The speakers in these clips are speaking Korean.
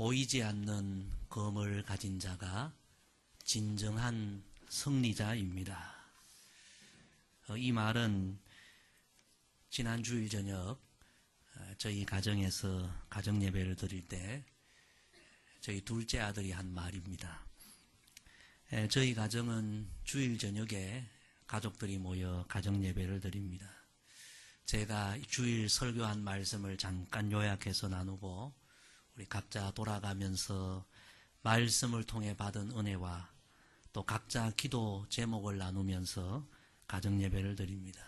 보이지 않는 검을 가진 자가 진정한 승리자입니다. 이 말은 지난 주일 저녁 저희 가정에서 가정 예배를 드릴 때 저희 둘째 아들이 한 말입니다. 저희 가정은 주일 저녁에 가족들이 모여 가정 예배를 드립니다. 제가 주일 설교한 말씀을 잠깐 요약해서 나누고 우리 각자 돌아가면서 말씀을 통해 받은 은혜와 또 각자 기도 제목을 나누면서 가정 예배를 드립니다.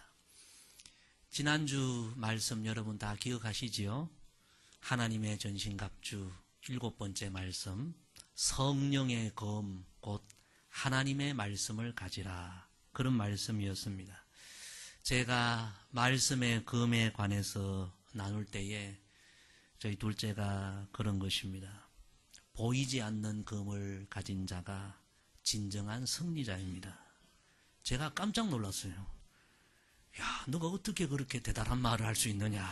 지난주 말씀 여러분 다 기억하시지요? 하나님의 전신갑주 7번째 말씀, 성령의 검 곧 하나님의 말씀을 가지라, 그런 말씀이었습니다. 제가 말씀의 검에 관해서 나눌 때에 저희 둘째가 그런 것입니다. 보이지 않는 검을 가진 자가 진정한 승리자입니다. 제가 깜짝 놀랐어요. 야, 너가 어떻게 그렇게 대단한 말을 할 수 있느냐?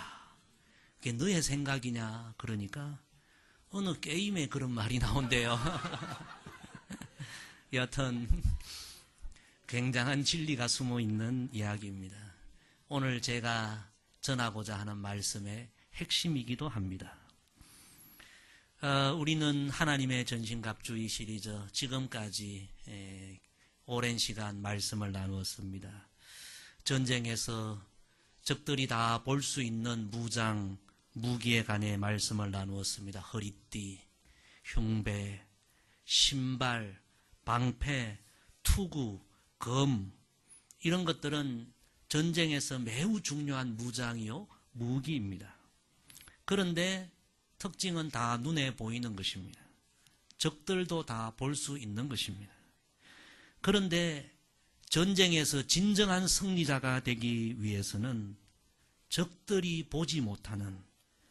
그게 너의 생각이냐? 그러니까 어느 게임에 그런 말이 나온대요. 여하튼 굉장한 진리가 숨어 있는 이야기입니다. 오늘 제가 전하고자 하는 말씀의 핵심이기도 합니다. 우리는 하나님의 전신갑주의 시리즈 지금까지 오랜 시간 말씀을 나누었습니다. 전쟁에서 적들이 다 볼 수 있는 무장, 무기에 관해 말씀을 나누었습니다. 허리띠, 흉배, 신발, 방패, 투구, 검, 이런 것들은 전쟁에서 매우 중요한 무장이요, 무기입니다. 그런데 특징은 다 눈에 보이는 것입니다. 적들도 다 볼 수 있는 것입니다. 그런데 전쟁에서 진정한 승리자가 되기 위해서는 적들이 보지 못하는,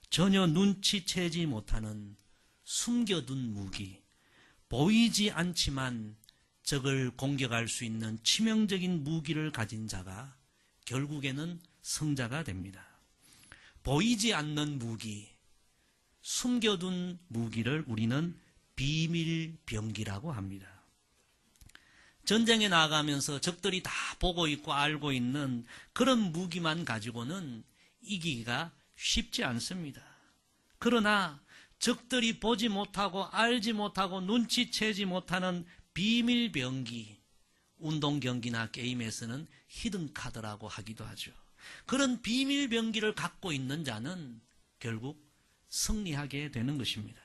전혀 눈치채지 못하는 숨겨둔 무기, 보이지 않지만 적을 공격할 수 있는 치명적인 무기를 가진 자가 결국에는 승자가 됩니다. 보이지 않는 무기, 숨겨둔 무기를 우리는 비밀병기라고 합니다. 전쟁에 나가면서 적들이 다 보고 있고 알고 있는 그런 무기만 가지고는 이기기가 쉽지 않습니다. 그러나 적들이 보지 못하고 알지 못하고 눈치채지 못하는 비밀병기, 운동경기나 게임에서는 히든카드라고 하기도 하죠. 그런 비밀병기를 갖고 있는 자는 결국 승리하게 되는 것입니다.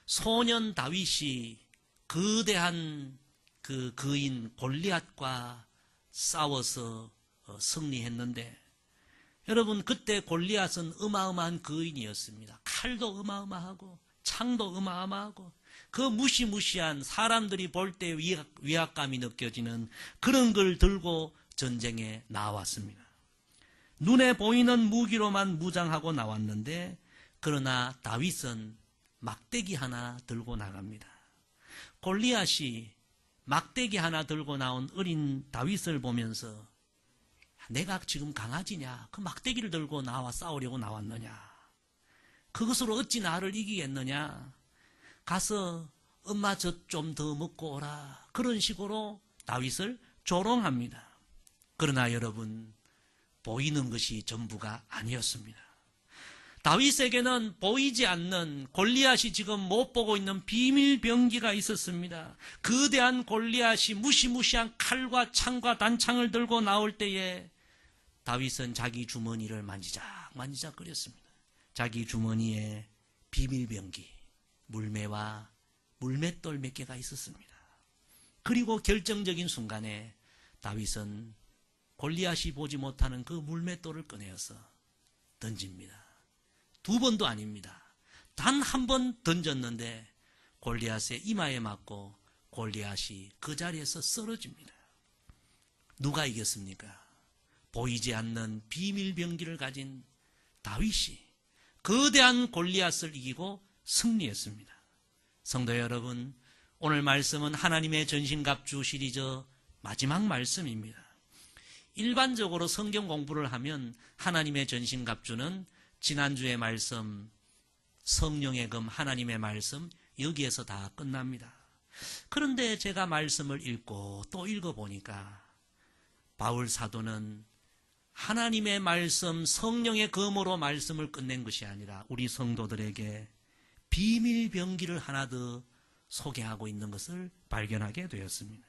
소년 다윗이 거대한 그 거인 골리앗과 싸워서 승리했는데, 여러분 그때 골리앗은 어마어마한 거인이었습니다. 칼도 어마어마하고 창도 어마어마하고 그 무시무시한, 사람들이 볼 때 위압감이 느껴지는 그런 걸 들고 전쟁에 나왔습니다. 눈에 보이는 무기로만 무장하고 나왔는데, 그러나 다윗은 막대기 하나 들고 나갑니다. 골리앗이 막대기 하나 들고 나온 어린 다윗을 보면서 내가 지금 강아지냐? 그 막대기를 들고 나와 싸우려고 나왔느냐? 그것으로 어찌 나를 이기겠느냐? 가서 엄마 젖 좀 더 먹고 오라. 그런 식으로 다윗을 조롱합니다. 그러나 여러분, 보이는 것이 전부가 아니었습니다. 다윗에게는 보이지 않는, 골리앗이 지금 못 보고 있는 비밀병기가 있었습니다. 거대한 골리앗이 무시무시한 칼과 창과 단창을 들고 나올 때에 다윗은 자기 주머니를 만지작거렸습니다. 자기 주머니에 비밀병기, 물매와 물맷돌 몇 개가 있었습니다. 그리고 결정적인 순간에 다윗은 골리앗이 보지 못하는 그 물맷돌을 꺼내어서 던집니다. 두 번도 아닙니다. 단 한 번 던졌는데 골리앗의 이마에 맞고 골리앗이 그 자리에서 쓰러집니다. 누가 이겼습니까? 보이지 않는 비밀병기를 가진 다윗이 거대한 골리앗을 이기고 승리했습니다. 성도 여러분, 오늘 말씀은 하나님의 전신갑주 시리즈 마지막 말씀입니다. 일반적으로 성경 공부를 하면 하나님의 전신갑주는 지난주의 말씀 성령의 검, 하나님의 말씀, 여기에서 다 끝납니다. 그런데 제가 말씀을 읽고 또 읽어보니까 바울 사도는 하나님의 말씀, 성령의 검으로 말씀을 끝낸 것이 아니라 우리 성도들에게 비밀 병기를 하나 더 소개하고 있는 것을 발견하게 되었습니다.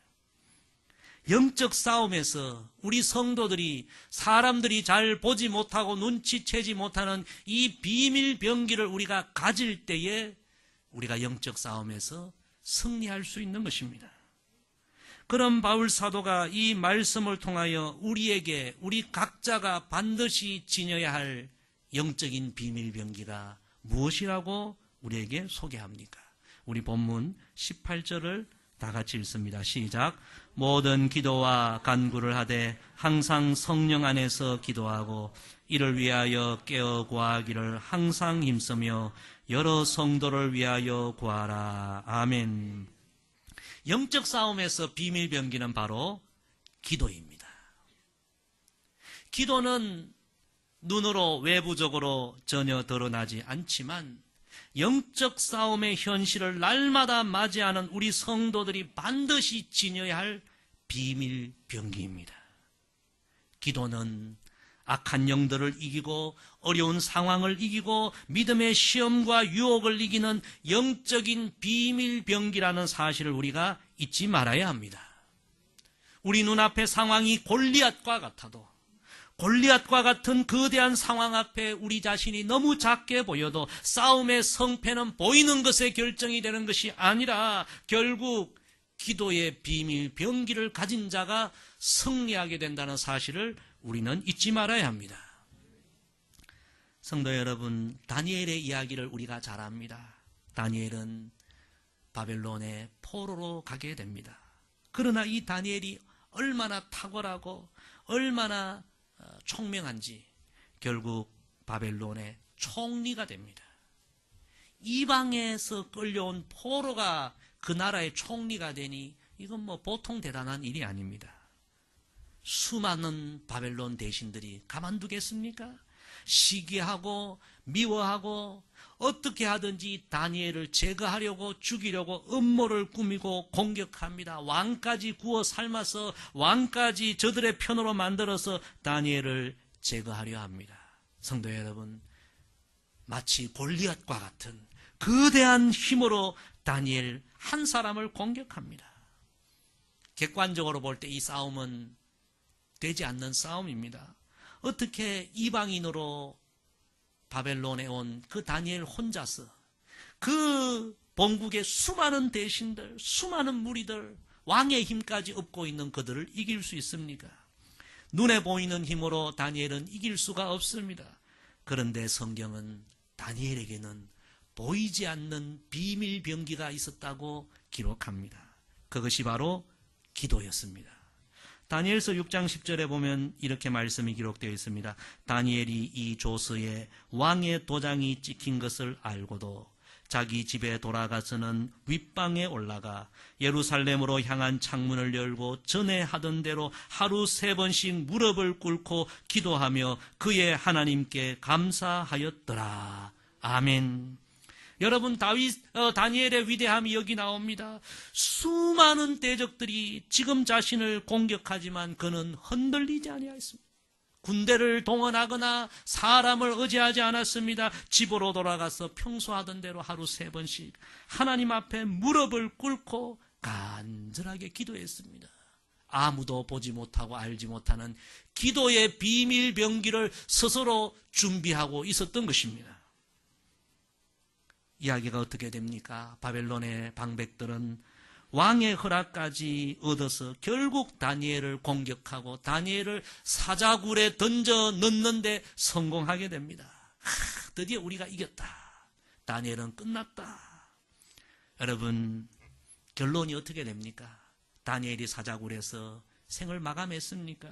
영적 싸움에서 우리 성도들이 사람들이 잘 보지 못하고 눈치채지 못하는 이 비밀 병기를 우리가 가질 때에 우리가 영적 싸움에서 승리할 수 있는 것입니다. 그럼 바울 사도가 이 말씀을 통하여 우리에게, 우리 각자가 반드시 지녀야 할 영적인 비밀 병기가 무엇이라고 우리에게 소개합니까? 우리 본문 18절을 다 같이 읽습니다. 시작. 모든 기도와 간구를 하되 항상 성령 안에서 기도하고 이를 위하여 깨어 구하기를 항상 힘쓰며 여러 성도를 위하여 구하라. 아멘. 영적 싸움에서 비밀 병기는 바로 기도입니다. 기도는 눈으로 외부적으로 전혀 드러나지 않지만 영적 싸움의 현실을 날마다 맞이하는 우리 성도들이 반드시 지녀야 할 비밀 병기입니다. 기도는 악한 영들을 이기고 어려운 상황을 이기고 믿음의 시험과 유혹을 이기는 영적인 비밀 병기라는 사실을 우리가 잊지 말아야 합니다. 우리 눈앞의 상황이 골리앗과 같아도 골리앗과 같은 거대한 상황 앞에 우리 자신이 너무 작게 보여도 싸움의 성패는 보이는 것에 결정이 되는 것이 아니라 결국 기도의 비밀 병기를 가진 자가 승리하게 된다는 사실을 우리는 잊지 말아야 합니다. 성도 여러분, 다니엘의 이야기를 우리가 잘 압니다. 다니엘은 바벨론의 포로로 가게 됩니다. 그러나 이 다니엘이 얼마나 탁월하고 얼마나 총명한지 결국 바벨론의 총리가 됩니다. 이방에서 끌려온 포로가 그 나라의 총리가 되니 이건 뭐 보통 대단한 일이 아닙니다. 수많은 바벨론 대신들이 가만두겠습니까? 시기하고 미워하고 어떻게 하든지 다니엘을 제거하려고 죽이려고 음모를 꾸미고 공격합니다. 왕까지 구워 삶아서 왕까지 저들의 편으로 만들어서 다니엘을 제거하려 합니다. 성도 여러분, 마치 골리앗과 같은 거대한 힘으로 다니엘 한 사람을 공격합니다. 객관적으로 볼 때 이 싸움은 되지 않는 싸움입니다. 어떻게 이방인으로 바벨론에 온 그 다니엘 혼자서 그 본국의 수많은 대신들, 수많은 무리들, 왕의 힘까지 업고 있는 그들을 이길 수 있습니까? 눈에 보이는 힘으로 다니엘은 이길 수가 없습니다. 그런데 성경은 다니엘에게는 보이지 않는 비밀 병기가 있었다고 기록합니다. 그것이 바로 기도였습니다. 다니엘서 6장 10절에 보면 이렇게 말씀이 기록되어 있습니다. 다니엘이 이 조서에 왕의 도장이 찍힌 것을 알고도 자기 집에 돌아가서는 윗방에 올라가 예루살렘으로 향한 창문을 열고 전에 하던 대로 하루 3번씩 무릎을 꿇고 기도하며 그의 하나님께 감사하였더라. 아멘. 여러분, 다니엘의 위대함이 여기 나옵니다. 수많은 대적들이 지금 자신을 공격하지만 그는 흔들리지 아니하였습니다. 군대를 동원하거나 사람을 의지하지 않았습니다. 집으로 돌아가서 평소 하던 대로 하루 3번씩 하나님 앞에 무릎을 꿇고 간절하게 기도했습니다. 아무도 보지 못하고 알지 못하는 기도의 비밀 병기를 스스로 준비하고 있었던 것입니다. 이야기가 어떻게 됩니까? 바벨론의 방백들은 왕의 허락까지 얻어서 결국 다니엘을 공격하고 다니엘을 사자굴에 던져 넣는데 성공하게 됩니다. 드디어 우리가 이겼다. 다니엘은 끝났다. 여러분, 결론이 어떻게 됩니까? 다니엘이 사자굴에서 생을 마감했습니까?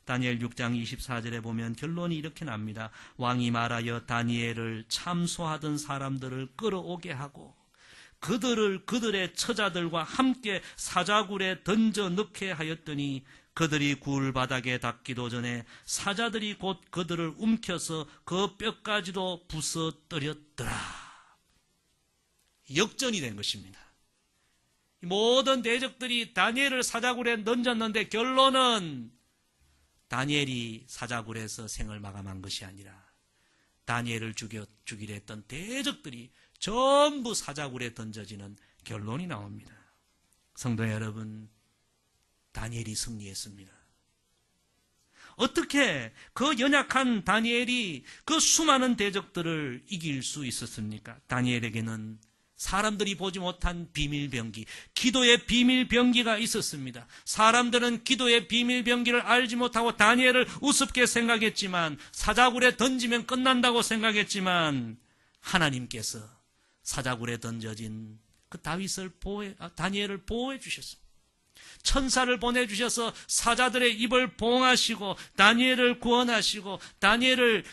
다니엘 6장 24절에 보면 결론이 이렇게 납니다. 왕이 말하여 다니엘을 참소하던 사람들을 끌어오게 하고 그들을 그들의 처자들과 함께 사자굴에 던져 넣게 하였더니 그들이 굴 바닥에 닿기도 전에 사자들이 곧 그들을 움켜서 그 뼈까지도 부서뜨렸더라. 역전이 된 것입니다. 모든 대적들이 다니엘을 사자굴에 던졌는데 결론은 다니엘이 사자굴에서 생을 마감한 것이 아니라 다니엘을 죽이려 했던 대적들이 전부 사자굴에 던져지는 결론이 나옵니다. 성도 여러분, 다니엘이 승리했습니다. 어떻게 그 연약한 다니엘이 그 수많은 대적들을 이길 수 있었습니까? 다니엘에게는 사람들이 보지 못한 비밀병기, 기도의 비밀병기가 있었습니다. 사람들은 기도의 비밀병기를 알지 못하고 다니엘을 우습게 생각했지만, 사자굴에 던지면 끝난다고 생각했지만, 하나님께서 사자굴에 던져진 그 다니엘을 보호해 주셨습니다. 천사를 보내주셔서 사자들의 입을 봉하시고 다니엘을 구원하시고 다니엘을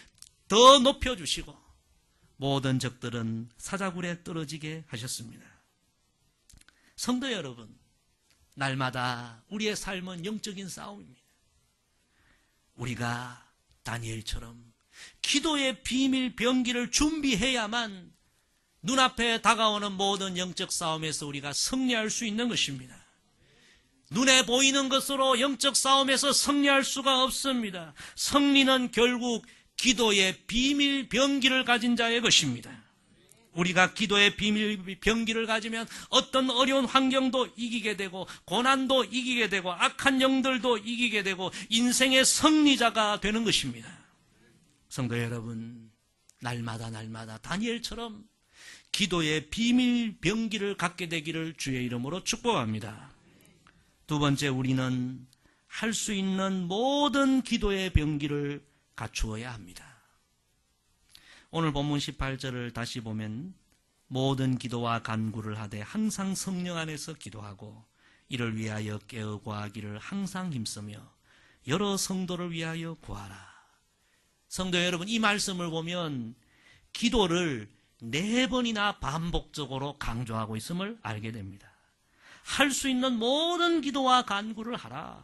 더 높여주시고 모든 적들은 사자굴에 떨어지게 하셨습니다. 성도 여러분, 날마다 우리의 삶은 영적인 싸움입니다. 우리가 다니엘처럼 기도의 비밀 병기를 준비해야만 눈앞에 다가오는 모든 영적 싸움에서 우리가 승리할 수 있는 것입니다. 눈에 보이는 것으로 영적 싸움에서 승리할 수가 없습니다. 승리는 결국 기도의 비밀 병기를 가진 자의 것입니다. 우리가 기도의 비밀 병기를 가지면 어떤 어려운 환경도 이기게 되고 고난도 이기게 되고 악한 영들도 이기게 되고 인생의 승리자가 되는 것입니다. 성도 여러분, 날마다 다니엘처럼 기도의 비밀 병기를 갖게 되기를 주의 이름으로 축복합니다. 두 번째, 우리는 할 수 있는 모든 기도의 병기를 갖추어야 합니다. 오늘 본문 18절을 다시 보면 모든 기도와 간구를 하되 항상 성령 안에서 기도하고 이를 위하여 깨어 구하기를 항상 힘쓰며 여러 성도를 위하여 구하라. 성도 여러분, 이 말씀을 보면 기도를 4번이나 반복적으로 강조하고 있음을 알게 됩니다. 할 수 있는 모든 기도와 간구를 하라.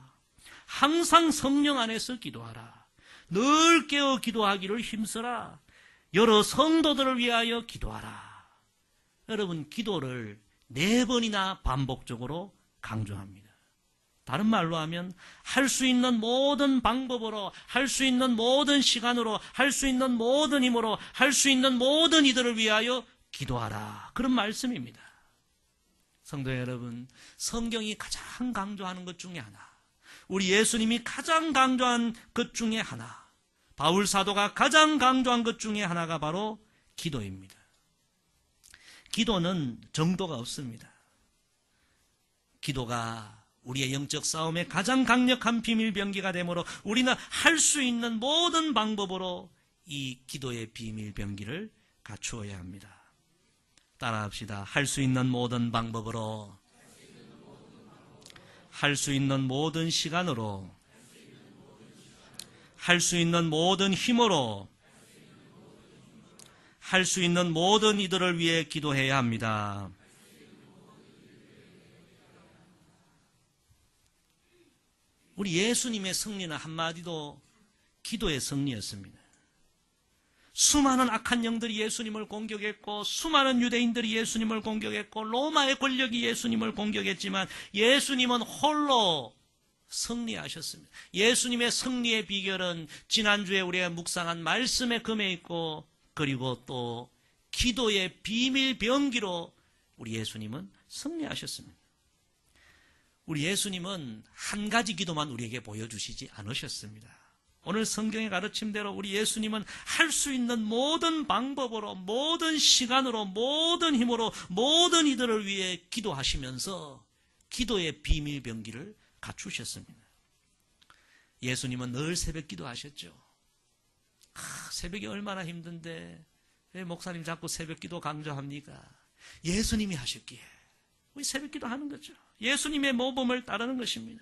항상 성령 안에서 기도하라. 늘 깨어 기도하기를 힘써라. 여러 성도들을 위하여 기도하라. 여러분, 기도를 4번이나 반복적으로 강조합니다. 다른 말로 하면 할 수 있는 모든 방법으로, 할 수 있는 모든 시간으로, 할 수 있는 모든 힘으로, 할 수 있는 모든 이들을 위하여 기도하라. 그런 말씀입니다. 성도 여러분, 성경이 가장 강조하는 것 중에 하나, 우리 예수님이 가장 강조한 것 중에 하나, 바울 사도가 가장 강조한 것 중에 하나가 바로 기도입니다. 기도는 정도가 없습니다. 기도가 우리의 영적 싸움의 가장 강력한 비밀병기가 되므로 우리는 할 수 있는 모든 방법으로 이 기도의 비밀병기를 갖추어야 합니다. 따라합시다. 할 수 있는 모든 방법으로, 할 수 있는 모든 시간으로, 할 수 있는 모든 힘으로, 할 수 있는 모든 이들을 위해 기도해야 합니다. 우리 예수님의 승리는 한마디도 기도의 승리였습니다. 수많은 악한 영들이 예수님을 공격했고 수많은 유대인들이 예수님을 공격했고 로마의 권력이 예수님을 공격했지만 예수님은 홀로 승리하셨습니다. 예수님의 승리의 비결은 지난주에 우리가 묵상한 말씀에 금해 있고 그리고 또 기도의 비밀 병기로 우리 예수님은 승리하셨습니다. 우리 예수님은 한 가지 기도만 우리에게 보여주시지 않으셨습니다. 오늘 성경의 가르침대로 우리 예수님은 할 수 있는 모든 방법으로, 모든 시간으로, 모든 힘으로, 모든 이들을 위해 기도하시면서 기도의 비밀 병기를 갖추셨습니다. 예수님은 늘 새벽 기도하셨죠. 새벽이 얼마나 힘든데 왜 목사님 자꾸 새벽 기도 강조합니까? 예수님이 하셨기에 우리 새벽 기도하는 거죠. 예수님의 모범을 따르는 것입니다.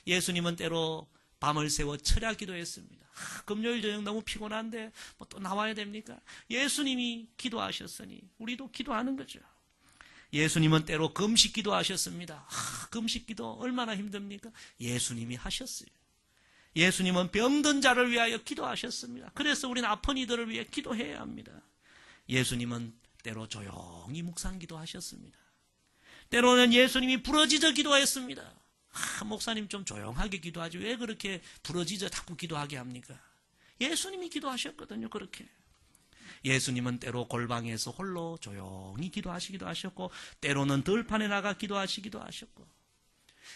예수님은 때로 밤을 새워 철야 기도했습니다. 금요일 저녁 너무 피곤한데 뭐 또 나와야 됩니까? 예수님이 기도하셨으니 우리도 기도하는 거죠. 예수님은 때로 금식 기도하셨습니다. 금식 기도 얼마나 힘듭니까? 예수님이 하셨어요. 예수님은 병든 자를 위하여 기도하셨습니다. 그래서 우리는 아픈 이들을 위해 기도해야 합니다. 예수님은 때로 조용히 묵상기도 하셨습니다. 때로는 예수님이 부러지져 기도했습니다. 목사님 좀 조용하게 기도하지 왜 그렇게 부러지져 자꾸 기도하게 합니까? 예수님이 기도하셨거든요. 그렇게 예수님은 때로 골방에서 홀로 조용히 기도하시기도 하셨고, 때로는 들판에 나가 기도하시기도 하셨고,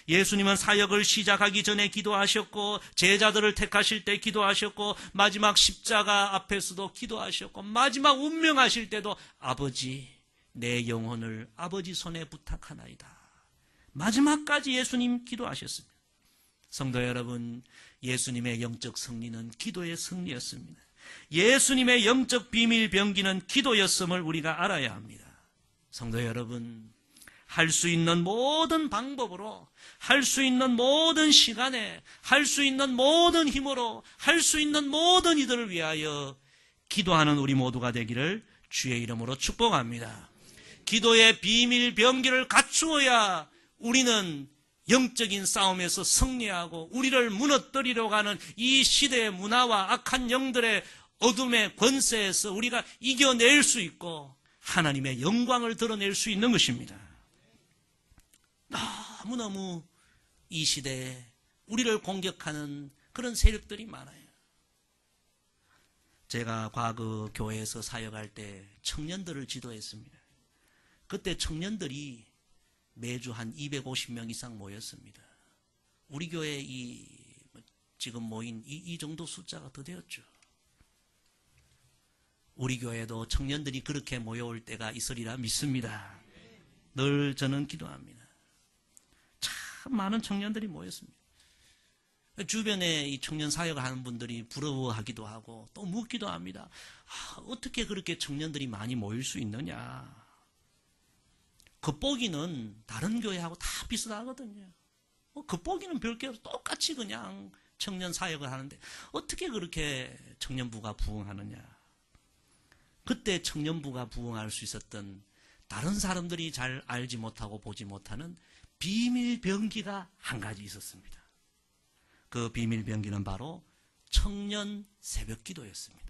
예수님은 사역을 시작하기 전에 기도하셨고, 제자들을 택하실 때 기도하셨고, 마지막 십자가 앞에서도 기도하셨고, 마지막 운명하실 때도 아버지, 내 영혼을 아버지 손에 부탁하나이다. 마지막까지 예수님 기도하셨습니다. 성도 여러분, 예수님의 영적 승리는 기도의 승리였습니다. 예수님의 영적 비밀 병기는 기도였음을 우리가 알아야 합니다. 성도 여러분, 할 수 있는 모든 방법으로, 할 수 있는 모든 시간에, 할 수 있는 모든 힘으로, 할 수 있는 모든 이들을 위하여 기도하는 우리 모두가 되기를 주의 이름으로 축복합니다. 기도의 비밀 병기를 갖추어야 우리는 영적인 싸움에서 승리하고 우리를 무너뜨리려고 하는 이 시대의 문화와 악한 영들의 어둠의 권세에서 우리가 이겨낼 수 있고 하나님의 영광을 드러낼 수 있는 것입니다. 너무너무 이 시대에 우리를 공격하는 그런 세력들이 많아요. 제가 과거 교회에서 사역할 때 청년들을 지도했습니다. 그때 청년들이 매주 한 250명 이상 모였습니다. 우리 교회 지금 모인 이 정도 숫자가 더 되었죠. 우리 교회도 청년들이 그렇게 모여올 때가 있으리라 믿습니다. 늘 저는 기도합니다. 참 많은 청년들이 모였습니다. 주변에 이 청년 사역을 하는 분들이 부러워하기도 하고 또 묻기도 합니다. 어떻게 그렇게 청년들이 많이 모일 수 있느냐. 겉보기는 다른 교회하고 다 비슷하거든요. 겉보기는 별게 없어. 똑같이 그냥 청년 사역을 하는데 어떻게 그렇게 청년부가 부흥하느냐. 그때 청년부가 부흥할 수 있었던 다른 사람들이 잘 알지 못하고 보지 못하는 비밀 병기가 한 가지 있었습니다. 그 비밀 병기는 바로 청년 새벽 기도였습니다.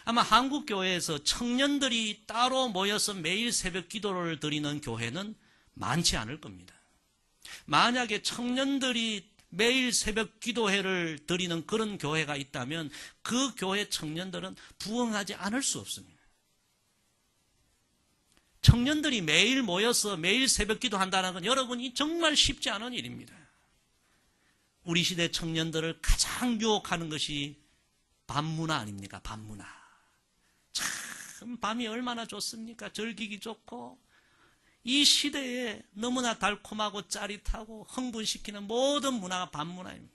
아마 한국 교회에서 청년들이 따로 모여서 매일 새벽 기도를 드리는 교회는 많지 않을 겁니다. 만약에 청년들이 매일 새벽 기도회를 드리는 그런 교회가 있다면 그 교회 청년들은 부흥하지 않을 수 없습니다. 청년들이 매일 모여서 매일 새벽 기도한다는 건 여러분이 정말 쉽지 않은 일입니다. 우리 시대 청년들을 가장 유혹하는 것이 밤문화 아닙니까? 밤문화. 참 밤이 얼마나 좋습니까? 즐기기 좋고 이 시대에 너무나 달콤하고 짜릿하고 흥분시키는 모든 문화가 밤문화입니다.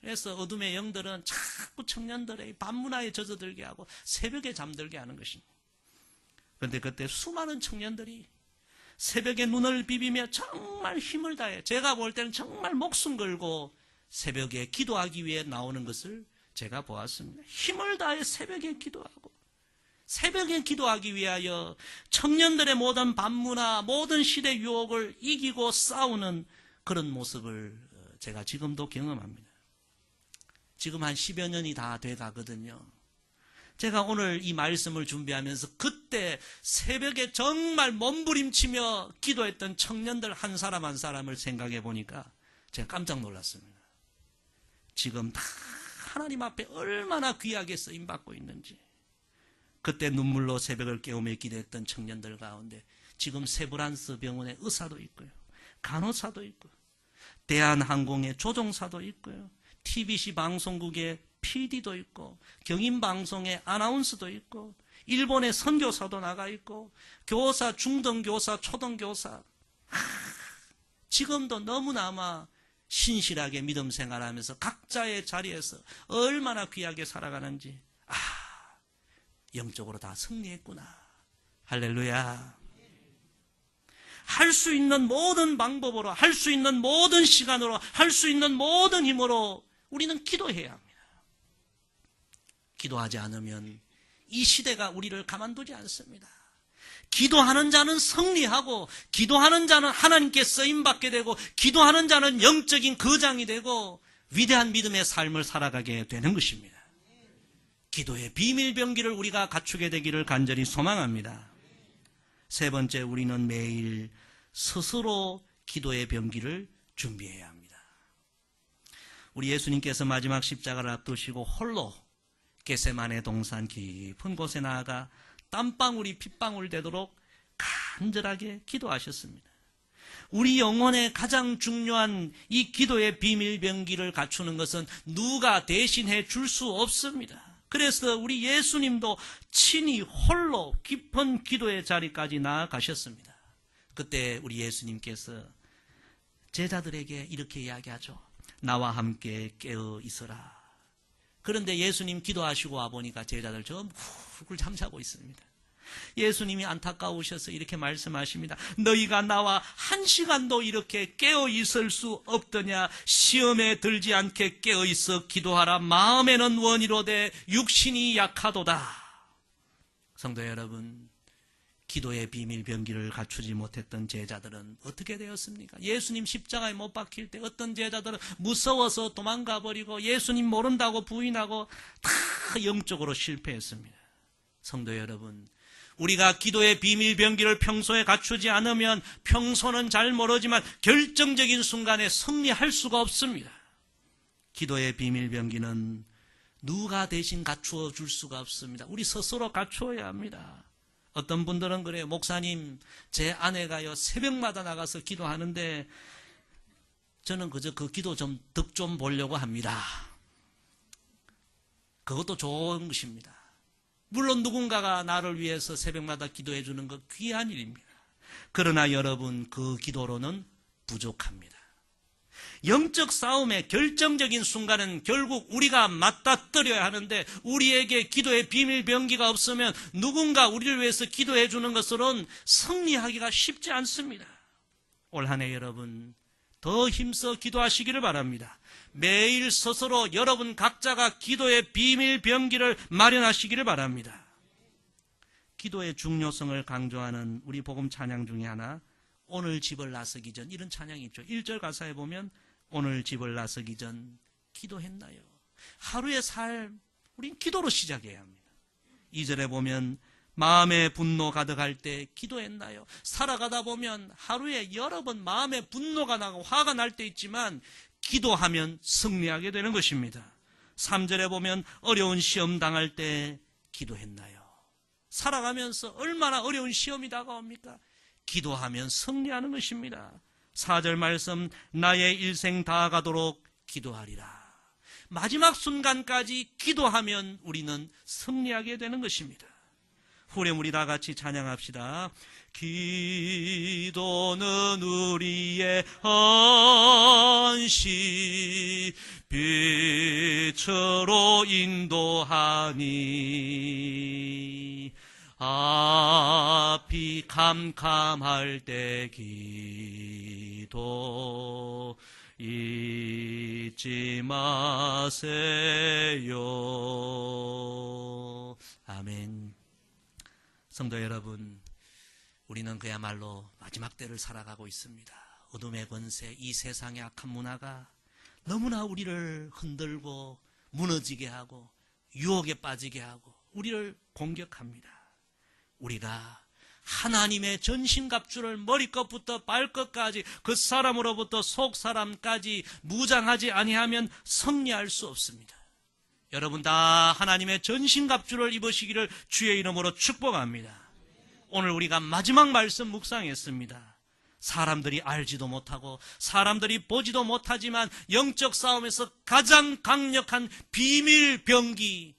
그래서 어둠의 영들은 자꾸 청년들의 밤문화에 젖어들게 하고 새벽에 잠들게 하는 것입니다. 그런데 그때 수많은 청년들이 새벽에 눈을 비비며 정말 힘을 다해 제가 볼 때는 정말 목숨 걸고 새벽에 기도하기 위해 나오는 것을 제가 보았습니다. 힘을 다해 새벽에 기도하고 새벽에 기도하기 위하여 청년들의 모든 밤문화, 모든 시대 유혹을 이기고 싸우는 그런 모습을 제가 지금도 경험합니다. 지금 한 10여 년이 다 돼 가거든요. 제가 오늘 이 말씀을 준비하면서 그때 새벽에 정말 몸부림치며 기도했던 청년들 한 사람 한 사람을 생각해 보니까 제가 깜짝 놀랐습니다. 지금 다 하나님 앞에 얼마나 귀하게 쓰임받고 있는지. 그때 눈물로 새벽을 깨우며 기도했던 청년들 가운데 지금 세브란스 병원의 의사도 있고요. 간호사도 있고요. 대한항공의 조종사도 있고요. TBC 방송국의 PD도 있고 경인방송의 아나운서도 있고 일본의 선교사도 나가 있고 교사, 중등교사, 초등교사 지금도 너무나 아마 신실하게 믿음 생활하면서 각자의 자리에서 얼마나 귀하게 살아가는지 영적으로 다 승리했구나. 할렐루야. 할 수 있는 모든 방법으로, 할 수 있는 모든 시간으로, 할 수 있는 모든 힘으로 우리는 기도해야 합니다. 기도하지 않으면 이 시대가 우리를 가만두지 않습니다. 기도하는 자는 승리하고, 기도하는 자는 하나님께 쓰임받게 되고, 기도하는 자는 영적인 거장이 되고 위대한 믿음의 삶을 살아가게 되는 것입니다. 기도의 비밀 병기를 우리가 갖추게 되기를 간절히 소망합니다. 세 번째, 우리는 매일 스스로 기도의 병기를 준비해야 합니다. 우리 예수님께서 마지막 십자가를 앞두시고 홀로 겟세마네 동산 깊은 곳에 나아가 땀방울이 핏방울 되도록 간절하게 기도하셨습니다. 우리 영혼의 가장 중요한 이 기도의 비밀 병기를 갖추는 것은 누가 대신해 줄 수 없습니다. 그래서 우리 예수님도 친히 홀로 깊은 기도의 자리까지 나아가셨습니다. 그때 우리 예수님께서 제자들에게 이렇게 이야기하죠. 나와 함께 깨어 있어라. 그런데 예수님 기도하시고 와보니까 제자들 전부 훌훌 잠자고 있습니다. 예수님이 안타까우셔서 이렇게 말씀하십니다. 너희가 나와 한 시간도 이렇게 깨어 있을 수 없더냐. 시험에 들지 않게 깨어 있어 기도하라. 마음에는 원이로되 육신이 약하도다. 성도 여러분, 기도의 비밀 병기를 갖추지 못했던 제자들은 어떻게 되었습니까? 예수님 십자가에 못 박힐 때 어떤 제자들은 무서워서 도망가 버리고 예수님 모른다고 부인하고 다 영적으로 실패했습니다. 성도 여러분, 우리가 기도의 비밀 병기를 평소에 갖추지 않으면 평소는 잘 모르지만 결정적인 순간에 승리할 수가 없습니다. 기도의 비밀 병기는 누가 대신 갖추어 줄 수가 없습니다. 우리 스스로 갖추어야 합니다. 어떤 분들은 그래요. 목사님, 제 아내가요 새벽마다 나가서 기도하는데 저는 그저 그 기도 덕 좀 보려고 합니다. 그것도 좋은 것입니다. 물론 누군가가 나를 위해서 새벽마다 기도해 주는 것 귀한 일입니다. 그러나 여러분, 그 기도로는 부족합니다. 영적 싸움의 결정적인 순간은 결국 우리가 맞닥뜨려야 하는데 우리에게 기도의 비밀 병기가 없으면 누군가 우리를 위해서 기도해 주는 것으로는 승리하기가 쉽지 않습니다. 올 한 해 여러분 더 힘써 기도하시기를 바랍니다. 매일 스스로 여러분 각자가 기도의 비밀 병기를 마련하시기를 바랍니다. 기도의 중요성을 강조하는 우리 복음 찬양 중에 하나, 오늘 집을 나서기 전, 이런 찬양이 있죠. 1절 가사에 보면 오늘 집을 나서기 전 기도했나요? 하루의 삶, 우린 기도로 시작해야 합니다. 2절에 보면 마음에 분노 가득할 때 기도했나요? 살아가다 보면 하루에 여러 번 마음에 분노가 나고 화가 날 때 있지만 기도하면 승리하게 되는 것입니다. 3절에 보면 어려운 시험 당할 때 기도했나요? 살아가면서 얼마나 어려운 시험이 다가옵니까? 기도하면 승리하는 것입니다. 4절 말씀, 나의 일생 다가도록 기도하리라. 마지막 순간까지 기도하면 우리는 승리하게 되는 것입니다. 후렴 우리 다 같이 찬양합시다. 기도는 우리의 안식 빛으로 인도하니 앞이 캄캄할 때 기도 잊지 마세요. 아멘. 성도 여러분, 우리는 그야말로 마지막 때를 살아가고 있습니다. 어둠의 권세, 이 세상의 악한 문화가 너무나 우리를 흔들고 무너지게 하고 유혹에 빠지게 하고 우리를 공격합니다. 우리가 하나님의 전신갑주를 머리끝부터 발끝까지 그 사람으로부터 속사람까지 무장하지 아니하면 승리할 수 없습니다. 여러분 다 하나님의 전신갑주를 입으시기를 주의 이름으로 축복합니다. 오늘 우리가 마지막 말씀 묵상했습니다. 사람들이 알지도 못하고 사람들이 보지도 못하지만 영적 싸움에서 가장 강력한 비밀 병기,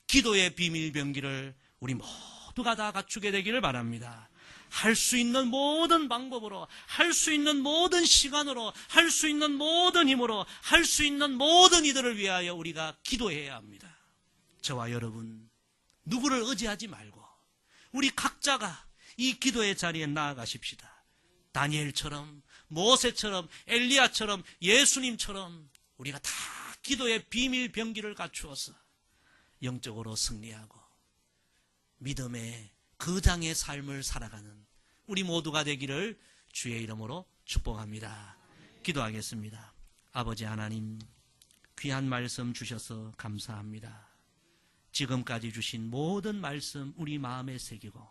기도의 비밀 병기를 우리 모두가 다 갖추게 되기를 바랍니다. 할 수 있는 모든 방법으로, 할 수 있는 모든 시간으로, 할 수 있는 모든 힘으로, 할 수 있는 모든 이들을 위하여 우리가 기도해야 합니다. 저와 여러분, 누구를 의지하지 말고 우리 각자가 이 기도의 자리에 나아가십시다. 다니엘처럼, 모세처럼, 엘리야처럼, 예수님처럼 우리가 다 기도의 비밀 병기를 갖추어서 영적으로 승리하고 믿음의 거장의 삶을 살아가는 우리 모두가 되기를 주의 이름으로 축복합니다. 기도하겠습니다. 아버지 하나님, 귀한 말씀 주셔서 감사합니다. 지금까지 주신 모든 말씀 우리 마음에 새기고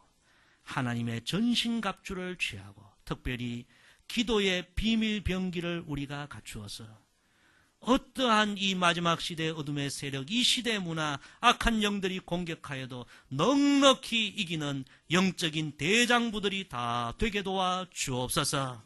하나님의 전신갑주를 취하고 특별히 기도의 비밀 병기를 우리가 갖추어서 어떠한 이 마지막 시대의 어둠의 세력, 이 시대의 문화, 악한 영들이 공격하여도 넉넉히 이기는 영적인 대장부들이 다 되게 도와 주옵소서.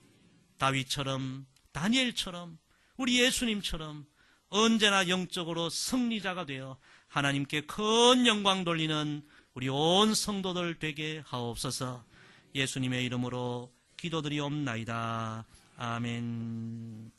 다윗처럼, 다니엘처럼, 우리 예수님처럼 언제나 영적으로 승리자가 되어 하나님께 큰 영광 돌리는 우리 온 성도들 되게 하옵소서. 예수님의 이름으로 기도드리옵나이다. 아멘.